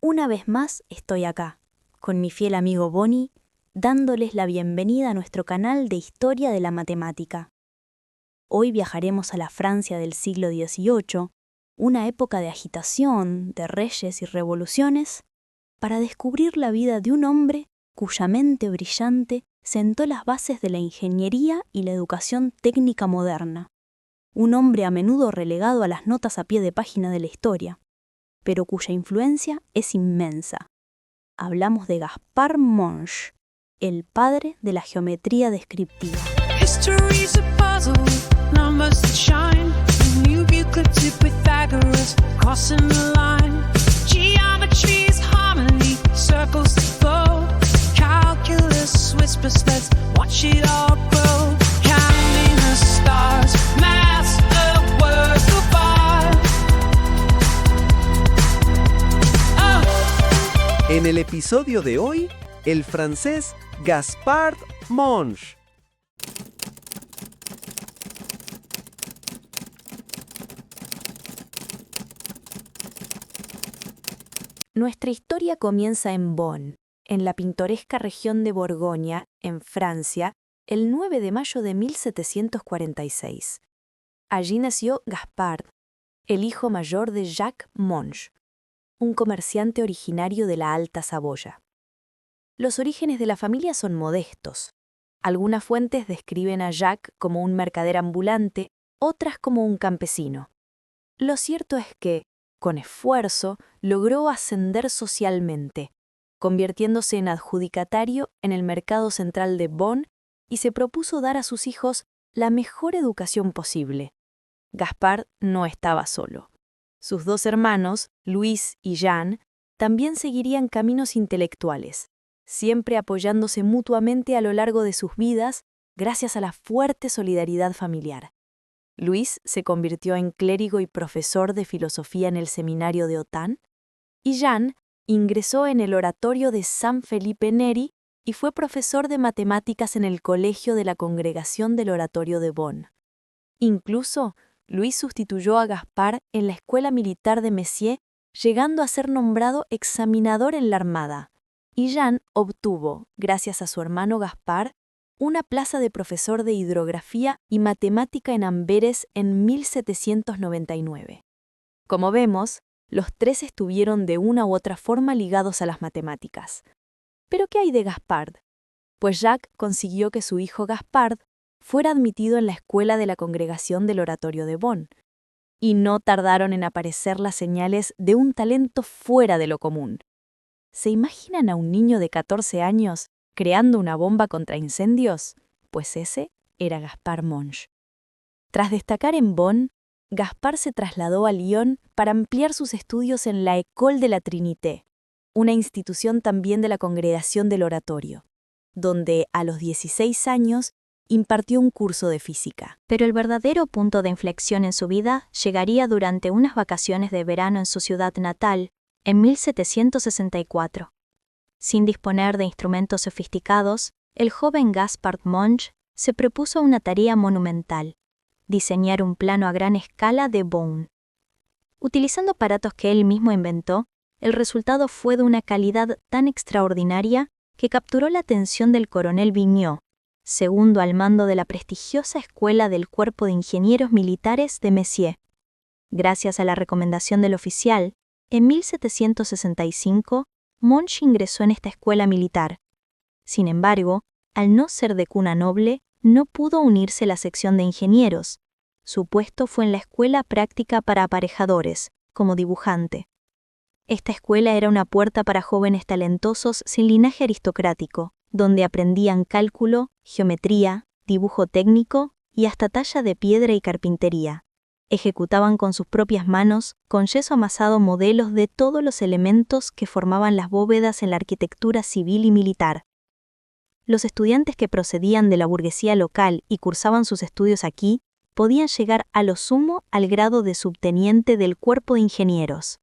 Una vez más estoy acá, con mi fiel amigo Bonnie, dándoles la bienvenida a nuestro canal de Historia de la Matemática. Hoy viajaremos a la Francia del siglo XVIII, una época de agitación, de reyes y revoluciones, para descubrir la vida de un hombre cuya mente brillante sentó las bases de la ingeniería y la educación técnica moderna. Un hombre a menudo relegado a las notas a pie de página de la historia, pero cuya influencia es inmensa. Hablamos de Gaspard Monge, el padre de la geometría descriptiva. History's a puzzle, numbers that shine. New Euclid to Pythagoras, crossing the line. Geometry is harmony, circles that flow. Calculus whispers, let's watch it all grow. Counting the stars, math's a word goodbye. En el episodio de hoy, el francés Gaspard Monge. Nuestra historia comienza en Bonn, en la pintoresca región de Borgoña, en Francia, el 9 de mayo de 1746. Allí nació Gaspard, el hijo mayor de Jacques Monge, un comerciante originario de la Alta Saboya. Los orígenes de la familia son modestos. Algunas fuentes describen a Jacques como un mercader ambulante, otras como un campesino. Lo cierto es que, con esfuerzo, logró ascender socialmente, convirtiéndose en adjudicatario en el mercado central de Bonn y se propuso dar a sus hijos la mejor educación posible. Gaspard no estaba solo. Sus dos hermanos, Louis y Jean, también seguirían caminos intelectuales, siempre apoyándose mutuamente a lo largo de sus vidas gracias a la fuerte solidaridad familiar. Louis se convirtió en clérigo y profesor de filosofía en el seminario de Autun, y Jean ingresó en el oratorio de San Felipe Neri y fue profesor de matemáticas en el colegio de la Congregación del Oratorio de Bonn. Incluso, Louis sustituyó a Gaspard en la escuela militar de Messier, llegando a ser nombrado examinador en la Armada, y Jean obtuvo, gracias a su hermano Gaspard, una plaza de profesor de hidrografía y matemática en Amberes en 1799. Como vemos, los tres estuvieron de una u otra forma ligados a las matemáticas. ¿Pero qué hay de Gaspard? Pues Jacques consiguió que su hijo Gaspard fuera admitido en la escuela de la Congregación del Oratorio de Bonn, y no tardaron en aparecer las señales de un talento fuera de lo común. ¿Se imaginan a un niño de 14 años creando una bomba contra incendios? Pues ese era Gaspard Monge. Tras destacar en Bonn, Gaspard se trasladó a Lyon para ampliar sus estudios en la École de la Trinité, una institución también de la Congregación del Oratorio, donde a los 16 años impartió un curso de física. Pero el verdadero punto de inflexión en su vida llegaría durante unas vacaciones de verano en su ciudad natal, en 1764. Sin disponer de instrumentos sofisticados, el joven Gaspard Monge se propuso una tarea monumental: diseñar un plano a gran escala de Bonn. Utilizando aparatos que él mismo inventó, el resultado fue de una calidad tan extraordinaria que capturó la atención del coronel Vigneault, segundo al mando de la prestigiosa escuela del Cuerpo de Ingenieros Militares de Messier. Gracias a la recomendación del oficial, en 1765, Monge ingresó en esta escuela militar. Sin embargo, al no ser de cuna noble, no pudo unirse a la sección de ingenieros. Su puesto fue en la escuela práctica para aparejadores, como dibujante. Esta escuela era una puerta para jóvenes talentosos sin linaje aristocrático, donde aprendían cálculo, geometría, dibujo técnico y hasta talla de piedra y carpintería. Ejecutaban con sus propias manos, con yeso amasado, modelos de todos los elementos que formaban las bóvedas en la arquitectura civil y militar. Los estudiantes que procedían de la burguesía local y cursaban sus estudios aquí, podían llegar a lo sumo al grado de subteniente del cuerpo de ingenieros.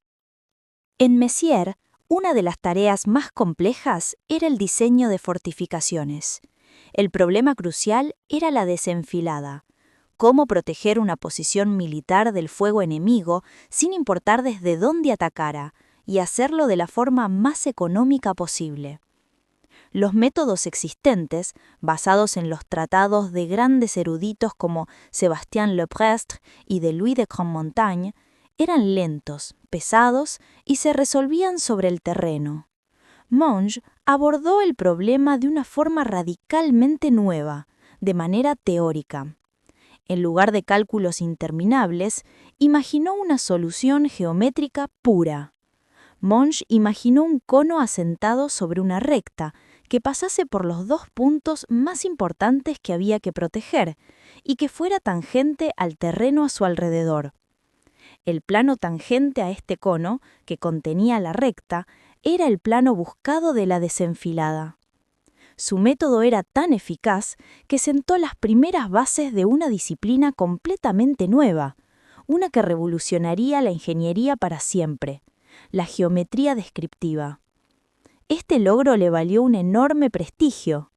En Messier, una de las tareas más complejas era el diseño de fortificaciones. El problema crucial era la desenfilada. Cómo proteger una posición militar del fuego enemigo sin importar desde dónde atacara, y hacerlo de la forma más económica posible. Los métodos existentes, basados en los tratados de grandes eruditos como Sébastien Le Prestre y de Louis de Grandmontagne, eran lentos, pesados y se resolvían sobre el terreno. Monge abordó el problema de una forma radicalmente nueva, de manera teórica. En lugar de cálculos interminables, imaginó una solución geométrica pura. Monge imaginó un cono asentado sobre una recta que pasase por los dos puntos más importantes que había que proteger y que fuera tangente al terreno a su alrededor. El plano tangente a este cono, que contenía la recta, era el plano buscado de la desenfilada. Su método era tan eficaz que sentó las primeras bases de una disciplina completamente nueva, una que revolucionaría la ingeniería para siempre, la geometría descriptiva. Este logro le valió un enorme prestigio.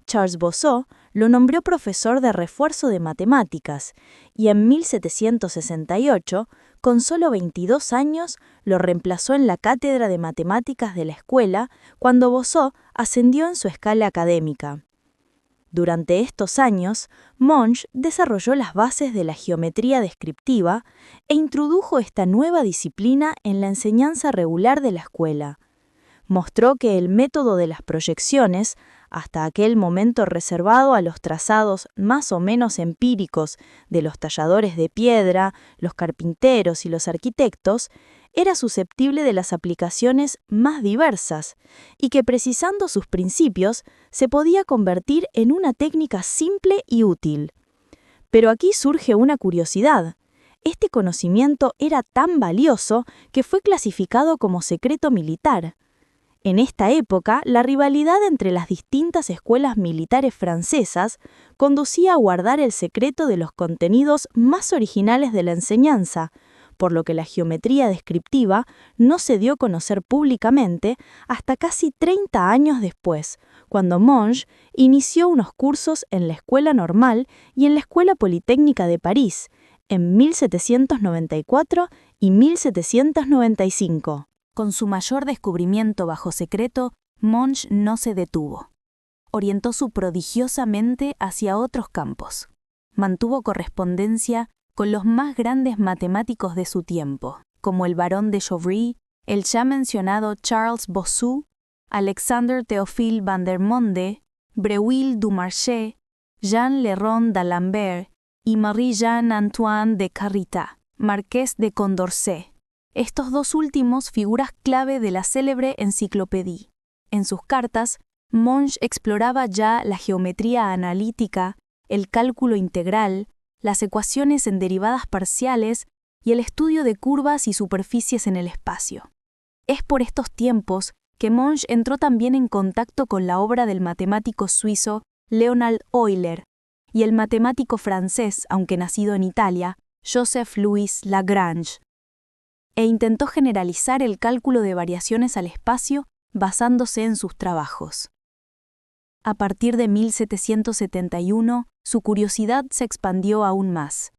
Charles Bossot lo nombró profesor de refuerzo de matemáticas y en 1768, con solo 22 años, lo reemplazó en la cátedra de matemáticas de la escuela cuando Bossot ascendió en su escala académica. Durante estos años, Monge desarrolló las bases de la geometría descriptiva e introdujo esta nueva disciplina en la enseñanza regular de la escuela. Mostró que el método de las proyecciones, hasta aquel momento reservado a los trazados más o menos empíricos de los talladores de piedra, los carpinteros y los arquitectos, era susceptible de las aplicaciones más diversas y que, precisando sus principios, se podía convertir en una técnica simple y útil. Pero aquí surge una curiosidad. Este conocimiento era tan valioso que fue clasificado como secreto militar. En esta época, la rivalidad entre las distintas escuelas militares francesas conducía a guardar el secreto de los contenidos más originales de la enseñanza, por lo que la geometría descriptiva no se dio a conocer públicamente hasta casi 30 años después, cuando Monge inició unos cursos en la Escuela Normal y en la Escuela Politécnica de París, en 1794 y 1795. Con su mayor descubrimiento bajo secreto, Monge no se detuvo. Orientó su prodigiosamente mente hacia otros campos. Mantuvo correspondencia con los más grandes matemáticos de su tiempo, como el barón de Chauvrey, el ya mencionado Charles Bossuet, Alexandre Théophile Vandermonde, Breuil Dumarché, Jean Léron d'Alembert y Marie-Jeanne Antoine de Carita, marqués de Condorcet. Estos dos últimos figuras clave de la célebre enciclopedia. En sus cartas, Monge exploraba ya la geometría analítica, el cálculo integral, las ecuaciones en derivadas parciales y el estudio de curvas y superficies en el espacio. Es por estos tiempos que Monge entró también en contacto con la obra del matemático suizo Leonhard Euler y el matemático francés, aunque nacido en Italia, Joseph-Louis Lagrange, e intentó generalizar el cálculo de variaciones al espacio basándose en sus trabajos. A partir de 1771, su curiosidad se expandió aún más.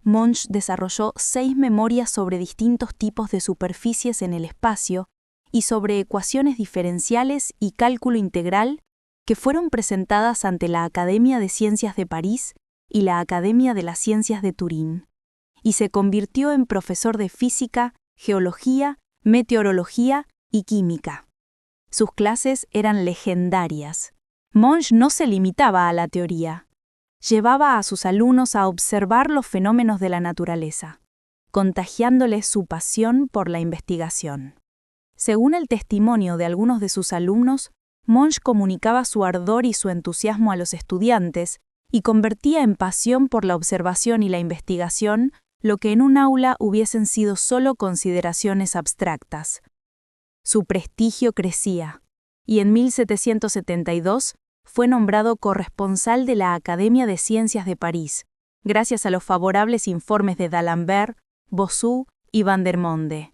Monge desarrolló 6 memorias sobre distintos tipos de superficies en el espacio y sobre ecuaciones diferenciales y cálculo integral que fueron presentadas ante la Academia de Ciencias de París y la Academia de las Ciencias de Turín, y se convirtió en profesor de física, geología, meteorología y química. Sus clases eran legendarias. Monge no se limitaba a la teoría. Llevaba a sus alumnos a observar los fenómenos de la naturaleza, contagiándoles su pasión por la investigación. Según el testimonio de algunos de sus alumnos, Monge comunicaba su ardor y su entusiasmo a los estudiantes y convertía en pasión por la observación y la investigación lo que en un aula hubiesen sido solo consideraciones abstractas. Su prestigio crecía, y en 1772 fue nombrado corresponsal de la Academia de Ciencias de París, gracias a los favorables informes de d'Alembert, Bossuet y Vandermonde.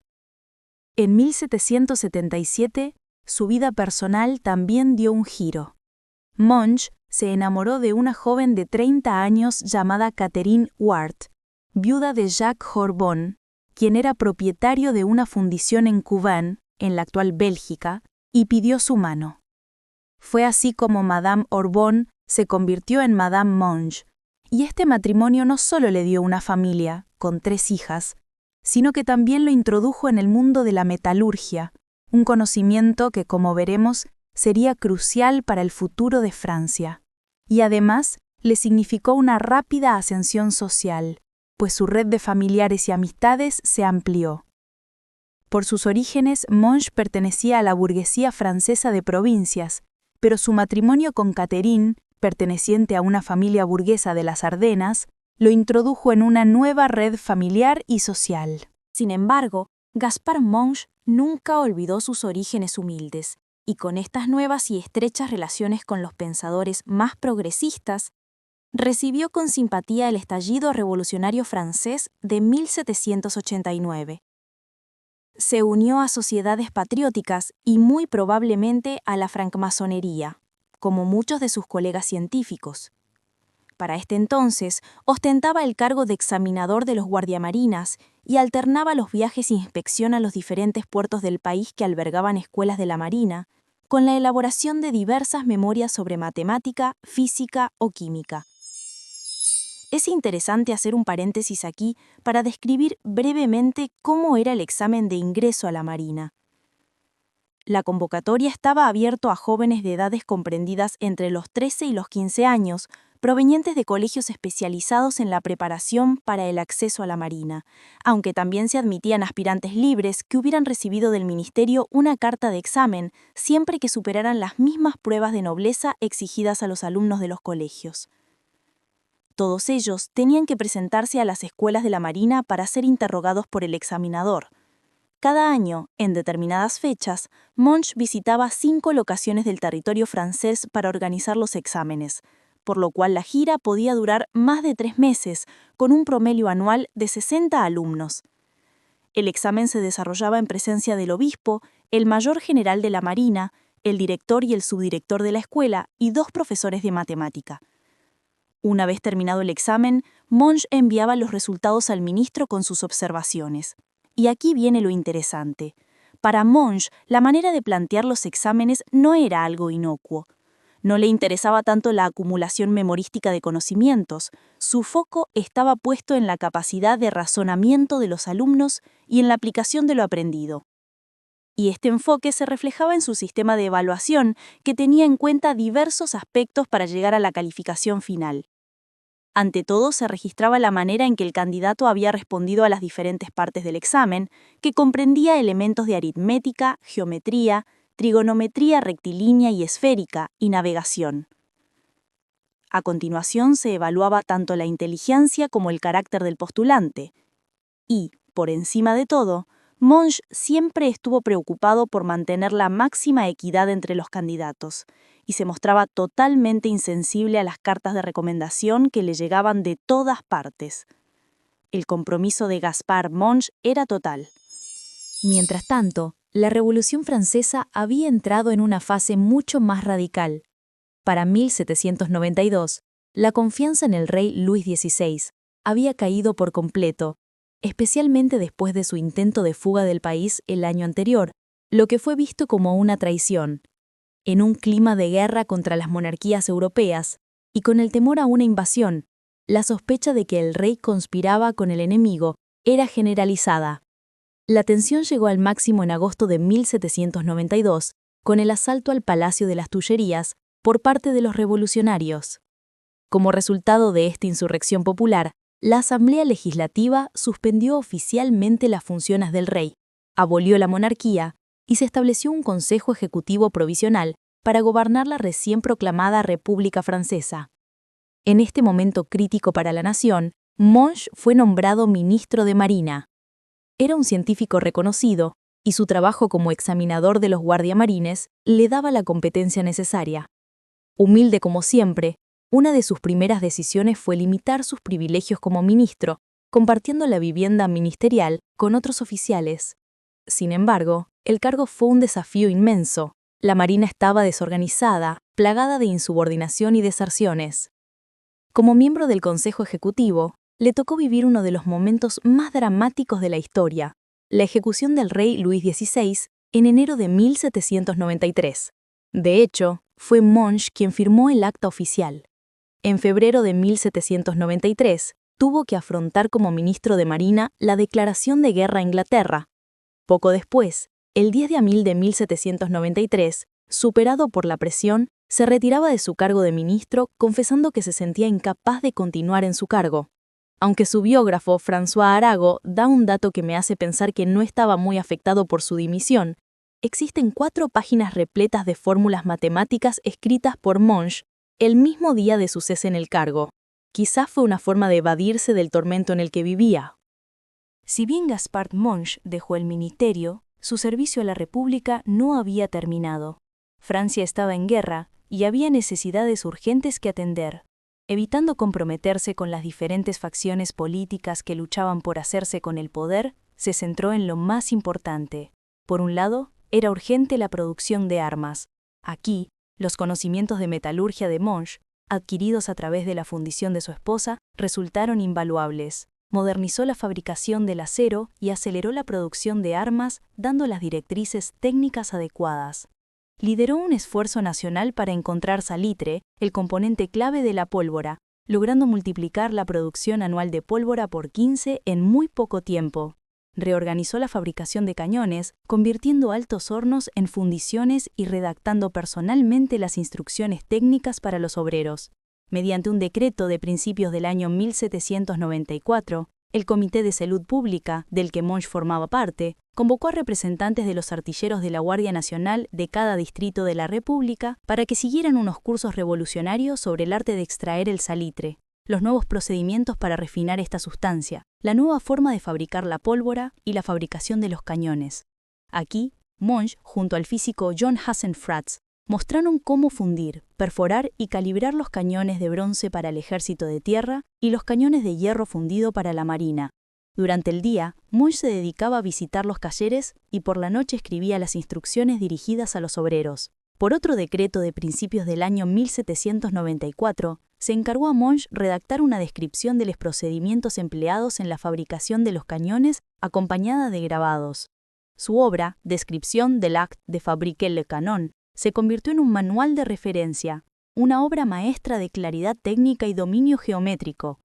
En 1777, su vida personal también dio un giro. Monge se enamoró de una joven de 30 años llamada Catherine Ward, viuda de Jacques Horbon, quien era propietario de una fundición en Couvain, en la actual Bélgica, y pidió su mano. Fue así como Madame Orbon se convirtió en Madame Monge, y este matrimonio no solo le dio una familia, con 3 hijas, sino que también lo introdujo en el mundo de la metalurgia, un conocimiento que, como veremos, sería crucial para el futuro de Francia. Y además, le significó una rápida ascensión social, pues su red de familiares y amistades se amplió. Por sus orígenes, Monge pertenecía a la burguesía francesa de provincias, pero su matrimonio con Catherine, perteneciente a una familia burguesa de las Ardenas, lo introdujo en una nueva red familiar y social. Sin embargo, Gaspard Monge nunca olvidó sus orígenes humildes, y con estas nuevas y estrechas relaciones con los pensadores más progresistas, recibió con simpatía el estallido revolucionario francés de 1789. Se unió a sociedades patrióticas y muy probablemente a la francmasonería, como muchos de sus colegas científicos. Para este entonces, ostentaba el cargo de examinador de los guardiamarinas y alternaba los viajes e inspección a los diferentes puertos del país que albergaban escuelas de la Marina, con la elaboración de diversas memorias sobre matemática, física o química. Es interesante hacer un paréntesis aquí para describir brevemente cómo era el examen de ingreso a la Marina. La convocatoria estaba abierta a jóvenes de edades comprendidas entre los 13 y los 15 años, provenientes de colegios especializados en la preparación para el acceso a la Marina, aunque también se admitían aspirantes libres que hubieran recibido del Ministerio una carta de examen, siempre que superaran las mismas pruebas de nobleza exigidas a los alumnos de los colegios. Todos ellos tenían que presentarse a las escuelas de la Marina para ser interrogados por el examinador. Cada año, en determinadas fechas, Monge visitaba 5 locaciones del territorio francés para organizar los exámenes, por lo cual la gira podía durar más de 3 meses, con un promedio anual de 60 alumnos. El examen se desarrollaba en presencia del obispo, el mayor general de la Marina, el director y el subdirector de la escuela y 2 profesores de matemática. Una vez terminado el examen, Monge enviaba los resultados al ministro con sus observaciones. Y aquí viene lo interesante. Para Monge, la manera de plantear los exámenes no era algo inocuo. No le interesaba tanto la acumulación memorística de conocimientos. Su foco estaba puesto en la capacidad de razonamiento de los alumnos y en la aplicación de lo aprendido. Y este enfoque se reflejaba en su sistema de evaluación, que tenía en cuenta diversos aspectos para llegar a la calificación final. Ante todo, se registraba la manera en que el candidato había respondido a las diferentes partes del examen, que comprendía elementos de aritmética, geometría, trigonometría rectilínea y esférica, y navegación. A continuación, se evaluaba tanto la inteligencia como el carácter del postulante. Y, por encima de todo, Monge siempre estuvo preocupado por mantener la máxima equidad entre los candidatos, y se mostraba totalmente insensible a las cartas de recomendación que le llegaban de todas partes. El compromiso de Gaspard Monge era total. Mientras tanto, la Revolución Francesa había entrado en una fase mucho más radical. Para 1792, la confianza en el rey Luis XVI había caído por completo, especialmente después de su intento de fuga del país el año anterior, lo que fue visto como una traición. En un clima de guerra contra las monarquías europeas y con el temor a una invasión, la sospecha de que el rey conspiraba con el enemigo era generalizada. La tensión llegó al máximo en agosto de 1792, con el asalto al Palacio de las Tullerías por parte de los revolucionarios. Como resultado de esta insurrección popular, la Asamblea Legislativa suspendió oficialmente las funciones del rey, abolió la monarquía y se estableció un Consejo Ejecutivo Provisional para gobernar la recién proclamada República Francesa. En este momento crítico para la nación, Monge fue nombrado ministro de Marina. Era un científico reconocido y su trabajo como examinador de los guardiamarines le daba la competencia necesaria. Humilde como siempre, una de sus primeras decisiones fue limitar sus privilegios como ministro, compartiendo la vivienda ministerial con otros oficiales. Sin embargo, el cargo fue un desafío inmenso. La Marina estaba desorganizada, plagada de insubordinación y deserciones. Como miembro del Consejo Ejecutivo, le tocó vivir uno de los momentos más dramáticos de la historia, la ejecución del rey Luis XVI en enero de 1793. De hecho, fue Monge quien firmó el acta oficial. En febrero de 1793, tuvo que afrontar como ministro de Marina la declaración de guerra a Inglaterra. Poco después, el 10 de abril de 1793, superado por la presión, se retiraba de su cargo de ministro, confesando que se sentía incapaz de continuar en su cargo. Aunque su biógrafo, François Arago, da un dato que me hace pensar que no estaba muy afectado por su dimisión, existen 4 páginas repletas de fórmulas matemáticas escritas por Monge el mismo día de su cese en el cargo. Quizás fue una forma de evadirse del tormento en el que vivía. Si bien Gaspard Monge dejó el ministerio, su servicio a la República no había terminado. Francia estaba en guerra y había necesidades urgentes que atender. Evitando comprometerse con las diferentes facciones políticas que luchaban por hacerse con el poder, se centró en lo más importante. Por un lado, era urgente la producción de armas. Aquí, los conocimientos de metalurgia de Monge, adquiridos a través de la fundición de su esposa, resultaron invaluables. Modernizó la fabricación del acero y aceleró la producción de armas, dando las directrices técnicas adecuadas. Lideró un esfuerzo nacional para encontrar salitre, el componente clave de la pólvora, logrando multiplicar la producción anual de pólvora por 15 en muy poco tiempo. Reorganizó la fabricación de cañones, convirtiendo altos hornos en fundiciones y redactando personalmente las instrucciones técnicas para los obreros. Mediante un decreto de principios del año 1794, el Comité de Salud Pública, del que Monge formaba parte, convocó a representantes de los artilleros de la Guardia Nacional de cada distrito de la República para que siguieran unos cursos revolucionarios sobre el arte de extraer el salitre, los nuevos procedimientos para refinar esta sustancia, la nueva forma de fabricar la pólvora y la fabricación de los cañones. Aquí, Monge, junto al físico John Hassenfratz, mostraron cómo fundir, perforar y calibrar los cañones de bronce para el ejército de tierra y los cañones de hierro fundido para la marina. Durante el día, Monge se dedicaba a visitar los talleres y por la noche escribía las instrucciones dirigidas a los obreros. Por otro decreto de principios del año 1794, se encargó a Monge redactar una descripción de los procedimientos empleados en la fabricación de los cañones acompañada de grabados. Su obra, Descripción de l'acte de fabriquer le canon, se convirtió en un manual de referencia, una obra maestra de claridad técnica y dominio geométrico.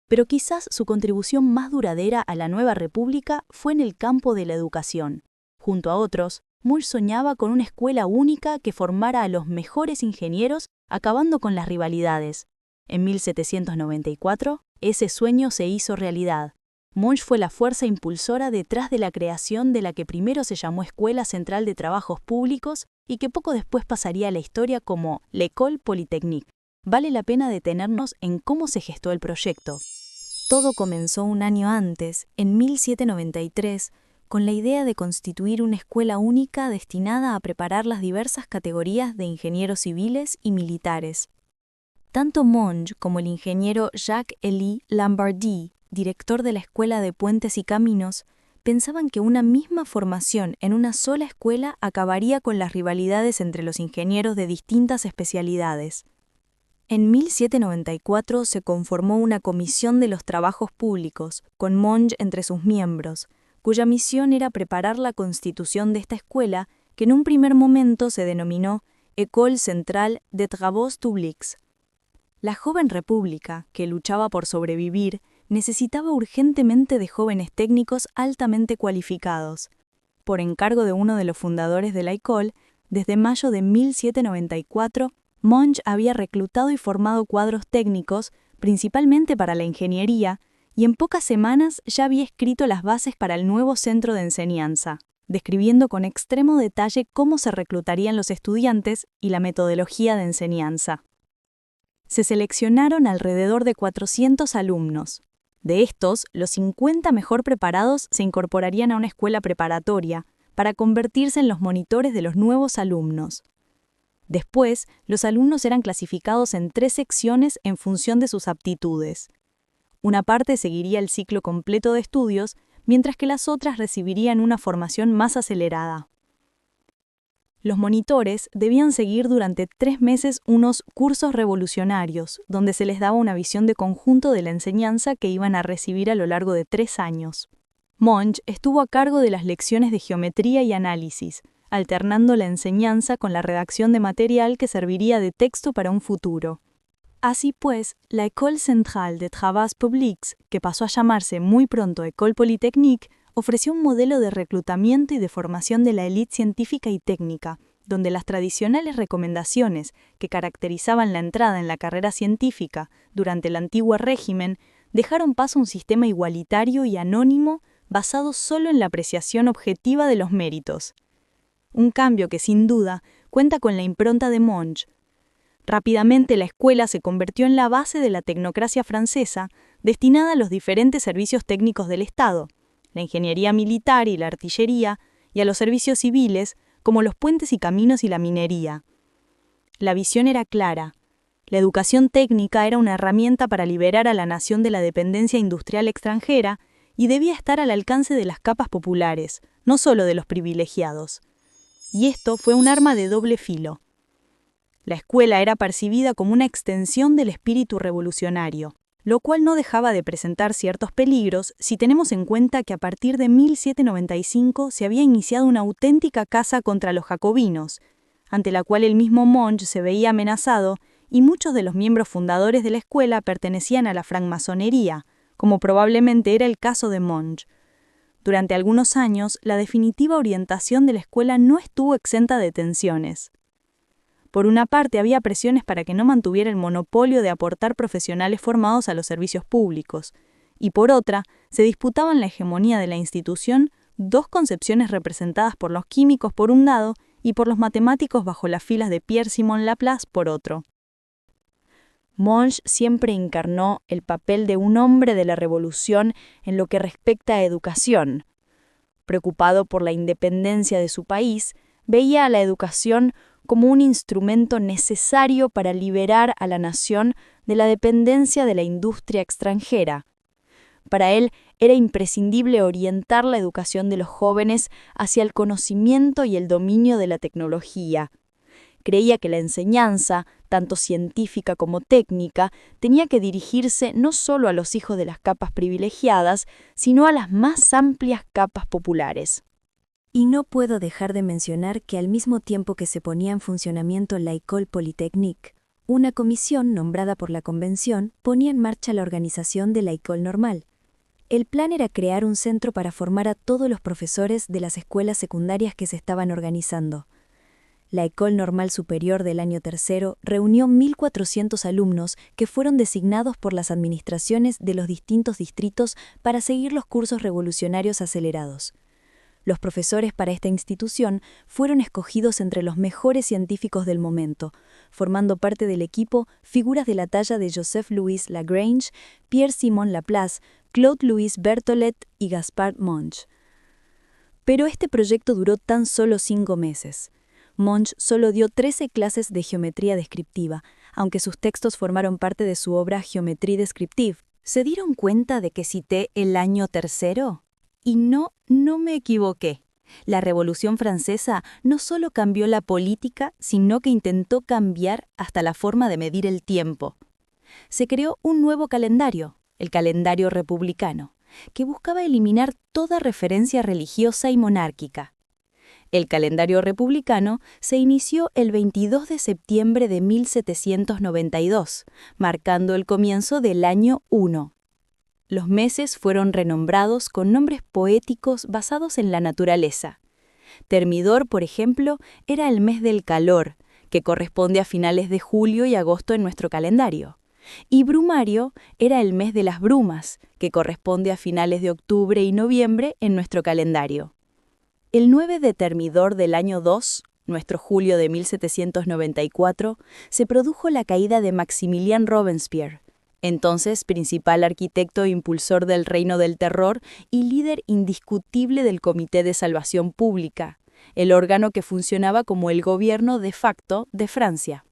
Pero quizás su contribución más duradera a la nueva república fue en el campo de la educación. Junto a otros, Monge soñaba con una escuela única que formara a los mejores ingenieros, acabando con las rivalidades. En 1794, ese sueño se hizo realidad. Monge fue la fuerza impulsora detrás de la creación de la que primero se llamó Escuela Central de Trabajos Públicos y que poco después pasaría a la historia como l'École Polytechnique. Vale la pena detenernos en cómo se gestó el proyecto. Todo comenzó un año antes, en 1793, con la idea de constituir una escuela única destinada a preparar las diversas categorías de ingenieros civiles y militares. Tanto Monge como el ingeniero Jacques-Élie Lambardy, director de la Escuela de Puentes y Caminos, pensaban que una misma formación en una sola escuela acabaría con las rivalidades entre los ingenieros de distintas especialidades. En 1794 se conformó una comisión de los trabajos públicos, con Monge entre sus miembros, cuya misión era preparar la constitución de esta escuela, que en un primer momento se denominó École Centrale des Travaux Publics. La joven república, que luchaba por sobrevivir, necesitaba urgentemente de jóvenes técnicos altamente cualificados. Por encargo de uno de los fundadores de la École, desde mayo de 1794, Monge había reclutado y formado cuadros técnicos, principalmente para la ingeniería, y en pocas semanas ya había escrito las bases para el nuevo centro de enseñanza, describiendo con extremo detalle cómo se reclutarían los estudiantes y la metodología de enseñanza. Se seleccionaron alrededor de 400 alumnos. De estos, los 50 mejor preparados se incorporarían a una escuela preparatoria para convertirse en los monitores de los nuevos alumnos. Después, los alumnos eran clasificados en 3 secciones en función de sus aptitudes. Una parte seguiría el ciclo completo de estudios, mientras que las otras recibirían una formación más acelerada. Los monitores debían seguir durante 3 meses unos cursos revolucionarios, donde se les daba una visión de conjunto de la enseñanza que iban a recibir a lo largo de 3 años. Monge estuvo a cargo de las lecciones de geometría y análisis, alternando la enseñanza con la redacción de material que serviría de texto para un futuro. Así pues, la École Centrale des Travaux Publics, que pasó a llamarse muy pronto École Polytechnique, ofreció un modelo de reclutamiento y de formación de la élite científica y técnica, donde las tradicionales recomendaciones que caracterizaban la entrada en la carrera científica durante el antiguo régimen dejaron paso a un sistema igualitario y anónimo basado solo en la apreciación objetiva de los méritos. Un cambio que, sin duda, cuenta con la impronta de Monge. Rápidamente la escuela se convirtió en la base de la tecnocracia francesa destinada a los diferentes servicios técnicos del Estado, la ingeniería militar y la artillería, y a los servicios civiles, como los puentes y caminos y la minería. La visión era clara. La educación técnica era una herramienta para liberar a la nación de la dependencia industrial extranjera y debía estar al alcance de las capas populares, no solo de los privilegiados. Y esto fue un arma de doble filo. La escuela era percibida como una extensión del espíritu revolucionario, lo cual no dejaba de presentar ciertos peligros si tenemos en cuenta que a partir de 1795 se había iniciado una auténtica caza contra los jacobinos, ante la cual el mismo Monge se veía amenazado y muchos de los miembros fundadores de la escuela pertenecían a la francmasonería, como probablemente era el caso de Monge. Durante algunos años, la definitiva orientación de la escuela no estuvo exenta de tensiones. Por una parte, había presiones para que no mantuviera el monopolio de aportar profesionales formados a los servicios públicos, y por otra, se disputaban la hegemonía de la institución dos concepciones representadas por los químicos por un lado y por los matemáticos bajo las filas de Pierre-Simon Laplace por otro. Monge siempre encarnó el papel de un hombre de la revolución en lo que respecta a educación. Preocupado por la independencia de su país, veía a la educación como un instrumento necesario para liberar a la nación de la dependencia de la industria extranjera. Para él era imprescindible orientar la educación de los jóvenes hacia el conocimiento y el dominio de la tecnología. Creía que la enseñanza, tanto científica como técnica, tenía que dirigirse no solo a los hijos de las capas privilegiadas, sino a las más amplias capas populares. Y no puedo dejar de mencionar que al mismo tiempo que se ponía en funcionamiento la École Polytechnique, una comisión nombrada por la Convención ponía en marcha la organización de la École Normale. El plan era crear un centro para formar a todos los profesores de las escuelas secundarias que se estaban organizando. La École Normale Superior del año tercero reunió 1.400 alumnos que fueron designados por las administraciones de los distintos distritos para seguir los cursos revolucionarios acelerados. Los profesores para esta institución fueron escogidos entre los mejores científicos del momento, formando parte del equipo figuras de la talla de Joseph-Louis Lagrange, Pierre-Simon Laplace, Claude-Louis Berthollet y Gaspard Monge. Pero este proyecto duró tan solo 5 meses. Monge solo dio 13 clases de geometría descriptiva, aunque sus textos formaron parte de su obra Géométrie descriptive. ¿Se dieron cuenta de que cité el año tercero? Y no me equivoqué. La Revolución Francesa no solo cambió la política, sino que intentó cambiar hasta la forma de medir el tiempo. Se creó un nuevo calendario, el calendario republicano, que buscaba eliminar toda referencia religiosa y monárquica. El calendario republicano se inició el 22 de septiembre de 1792, marcando el comienzo del año 1. Los meses fueron renombrados con nombres poéticos basados en la naturaleza. Termidor, por ejemplo, era el mes del calor, que corresponde a finales de julio y agosto en nuestro calendario. Y Brumario era el mes de las brumas, que corresponde a finales de octubre y noviembre en nuestro calendario. El 9 de Termidor del año 2, nuestro julio de 1794, se produjo la caída de Maximilien Robespierre, entonces principal arquitecto e impulsor del Reino del Terror y líder indiscutible del Comité de Salvación Pública, el órgano que funcionaba como el gobierno de facto de Francia.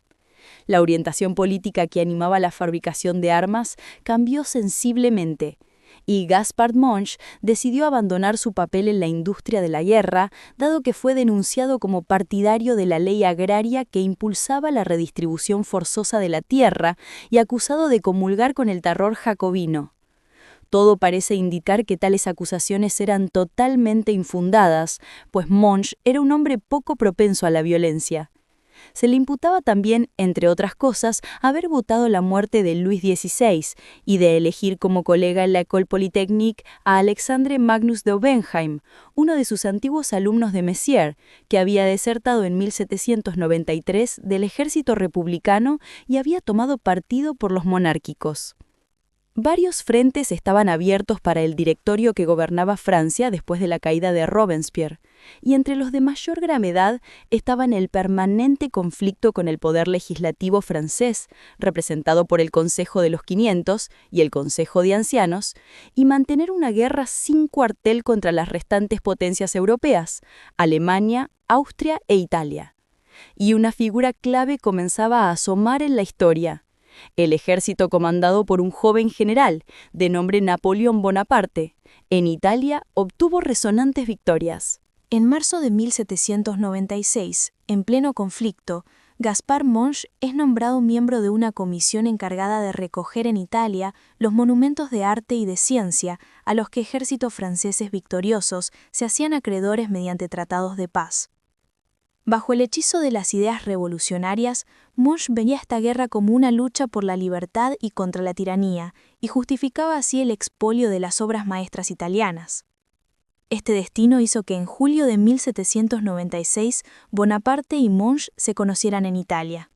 La orientación política que animaba la fabricación de armas cambió sensiblemente, y Gaspard Monge decidió abandonar su papel en la industria de la guerra, dado que fue denunciado como partidario de la ley agraria que impulsaba la redistribución forzosa de la tierra y acusado de comulgar con el terror jacobino. Todo parece indicar que tales acusaciones eran totalmente infundadas, pues Monge era un hombre poco propenso a la violencia. Se le imputaba también, entre otras cosas, haber votado la muerte de Luis XVI y de elegir como colega en la École Polytechnique a Alexandre Magnus de Oppenheim, uno de sus antiguos alumnos de Messier, que había desertado en 1793 del ejército republicano y había tomado partido por los monárquicos. Varios frentes estaban abiertos para el directorio que gobernaba Francia después de la caída de Robespierre, y entre los de mayor gravedad estaban el permanente conflicto con el poder legislativo francés, representado por el Consejo de los 500 y el Consejo de Ancianos, y mantener una guerra sin cuartel contra las restantes potencias europeas, Alemania, Austria e Italia. Y una figura clave comenzaba a asomar en la historia: el ejército comandado por un joven general, de nombre Napoleón Bonaparte. En Italia obtuvo resonantes victorias. En marzo de 1796, en pleno conflicto, Gaspard Monge es nombrado miembro de una comisión encargada de recoger en Italia los monumentos de arte y de ciencia a los que ejércitos franceses victoriosos se hacían acreedores mediante tratados de paz. Bajo el hechizo de las ideas revolucionarias, Monge veía esta guerra como una lucha por la libertad y contra la tiranía, y justificaba así el expolio de las obras maestras italianas. Este destino hizo que en julio de 1796 Bonaparte y Monge se conocieran en Italia.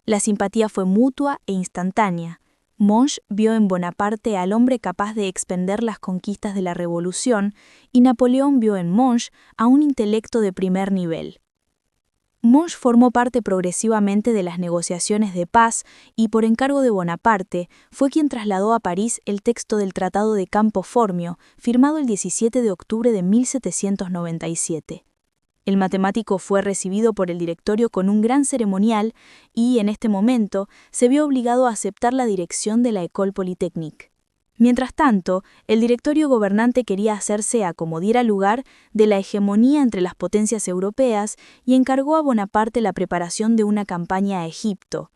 La simpatía fue mutua e instantánea. Monge vio en Bonaparte al hombre capaz de expender las conquistas de la revolución, y Napoleón vio en Monge a un intelecto de primer nivel. Monge formó parte progresivamente de las negociaciones de paz y, por encargo de Bonaparte, fue quien trasladó a París el texto del Tratado de Campo Formio, firmado el 17 de octubre de 1797. El matemático fue recibido por el directorio con un gran ceremonial y, en este momento, se vio obligado a aceptar la dirección de la École Polytechnique. Mientras tanto, el directorio gobernante quería hacerse a como diera lugar de la hegemonía entre las potencias europeas y encargó a Bonaparte la preparación de una campaña a Egipto.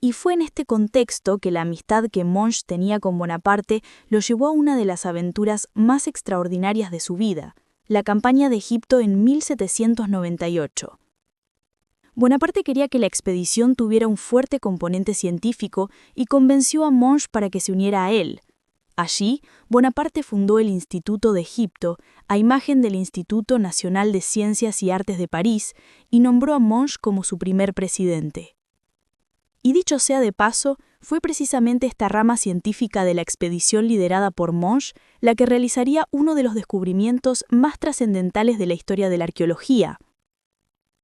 Y fue en este contexto que la amistad que Monge tenía con Bonaparte lo llevó a una de las aventuras más extraordinarias de su vida, la campaña de Egipto en 1798. Bonaparte quería que la expedición tuviera un fuerte componente científico y convenció a Monge para que se uniera a él. Allí, Bonaparte fundó el Instituto de Egipto, a imagen del Instituto Nacional de Ciencias y Artes de París, y nombró a Monge como su primer presidente. Y dicho sea de paso, fue precisamente esta rama científica de la expedición liderada por Monge la que realizaría uno de los descubrimientos más trascendentales de la historia de la arqueología.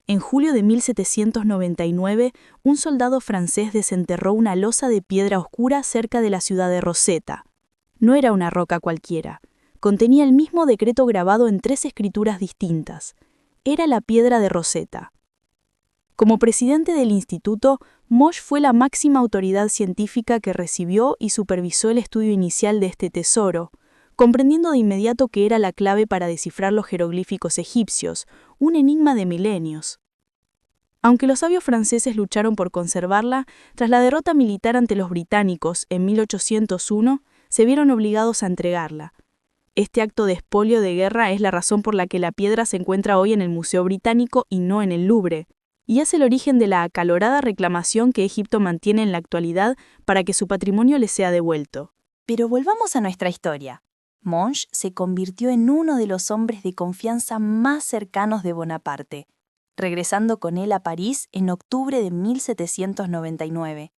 En julio de 1799, un soldado francés desenterró una losa de piedra oscura cerca de la ciudad de Rosetta. No era una roca cualquiera. Contenía el mismo decreto grabado en 3 escrituras distintas. Era la piedra de Rosetta. Como presidente del instituto, Monge fue la máxima autoridad científica que recibió y supervisó el estudio inicial de este tesoro, comprendiendo de inmediato que era la clave para descifrar los jeroglíficos egipcios, un enigma de milenios. Aunque los sabios franceses lucharon por conservarla, tras la derrota militar ante los británicos en 1801, se vieron obligados a entregarla. Este acto de expolio de guerra es la razón por la que la piedra se encuentra hoy en el Museo Británico y no en el Louvre, y es el origen de la acalorada reclamación que Egipto mantiene en la actualidad para que su patrimonio le sea devuelto. Pero volvamos a nuestra historia. Monge se convirtió en uno de los hombres de confianza más cercanos de Bonaparte, regresando con él a París en octubre de 1799.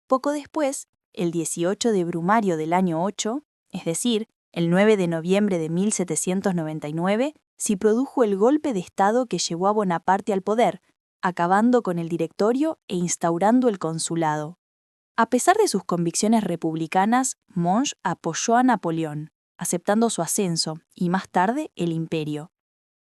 Poco después, el 18 de Brumario del año 8, es decir, el 9 de noviembre de 1799, se produjo el golpe de Estado que llevó a Bonaparte al poder, acabando con el directorio e instaurando el consulado. A pesar de sus convicciones republicanas, Monge apoyó a Napoleón, aceptando su ascenso y más tarde el imperio.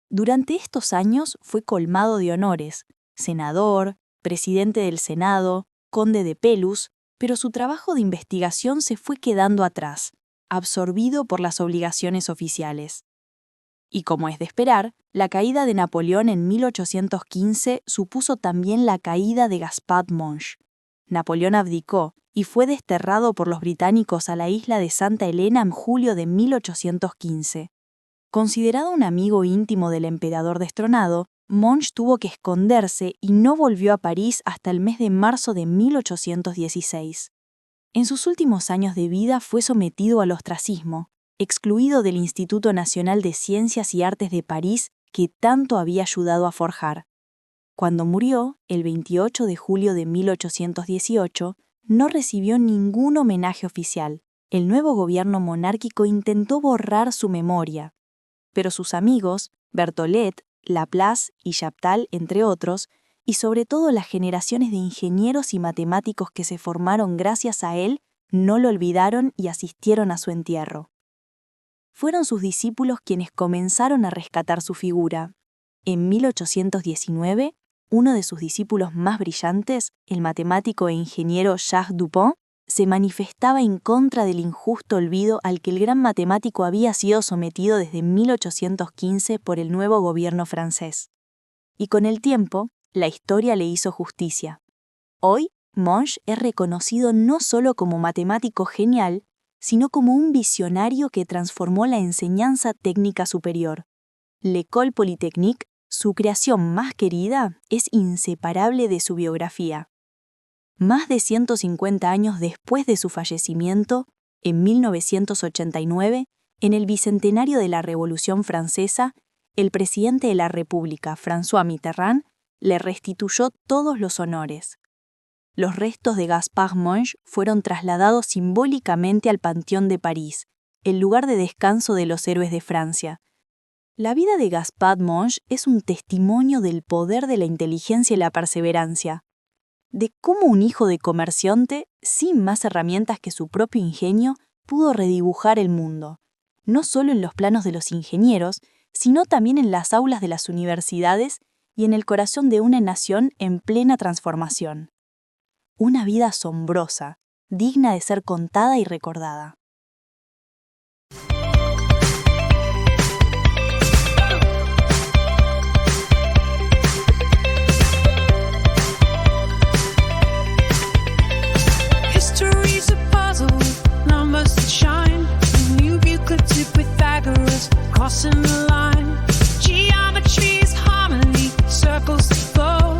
Durante estos años fue colmado de honores, senador, presidente del Senado, conde de Pelus, pero su trabajo de investigación se fue quedando atrás. absorbido por las obligaciones oficiales. Y como es de esperar, la caída de Napoleón en 1815 supuso también la caída de Gaspard Monge. Napoleón abdicó y fue desterrado por los británicos a la isla de Santa Elena en julio de 1815. Considerado un amigo íntimo del emperador destronado, Monge tuvo que esconderse y no volvió a París hasta el mes de marzo de 1816. En sus últimos años de vida fue sometido al ostracismo, excluido del Instituto Nacional de Ciencias y Artes de París que tanto había ayudado a forjar. Cuando murió, el 28 de julio de 1818, no recibió ningún homenaje oficial. El nuevo gobierno monárquico intentó borrar su memoria, pero sus amigos, Berthollet, Laplace y Chaptal, entre otros, y sobre todo las generaciones de ingenieros y matemáticos que se formaron gracias a él, no lo olvidaron y asistieron a su entierro. Fueron sus discípulos quienes comenzaron a rescatar su figura. En 1819, uno de sus discípulos más brillantes, el matemático e ingeniero Jacques Dupont, se manifestaba en contra del injusto olvido al que el gran matemático había sido sometido desde 1815 por el nuevo gobierno francés. Y con el tiempo, la historia le hizo justicia. Hoy, Monge es reconocido no solo como matemático genial, sino como un visionario que transformó la enseñanza técnica superior. L'École Polytechnique, su creación más querida, es inseparable de su biografía. Más de 150 años después de su fallecimiento, en 1989, en el bicentenario de la Revolución Francesa, el presidente de la República, François Mitterrand, le restituyó todos los honores. Los restos de Gaspard Monge fueron trasladados simbólicamente al Panteón de París, el lugar de descanso de los héroes de Francia. La vida de Gaspard Monge es un testimonio del poder de la inteligencia y la perseverancia, de cómo un hijo de comerciante, sin más herramientas que su propio ingenio, pudo redibujar el mundo, no solo en los planos de los ingenieros, sino también en las aulas de las universidades y en el corazón de una nación en plena transformación. Una vida asombrosa, digna de ser contada y recordada. History's a puzzle with numbers that shine. New Euclid to Pythagoras, crossing the line. Geometry's harmony, circles that flow.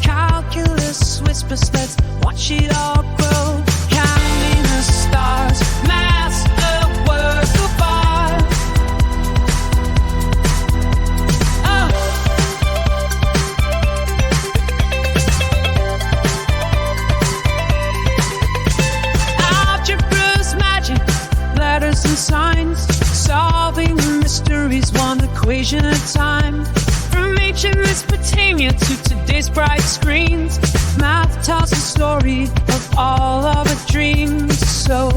Calculus whispers, let's watch it all grow. Counting the stars, math's a work of art. Algebra's magic, letters and signs. Solving mysteries one equation at a time. From ancient Mesopotamia to today's bright screens, math tells the story of all of our dreams. So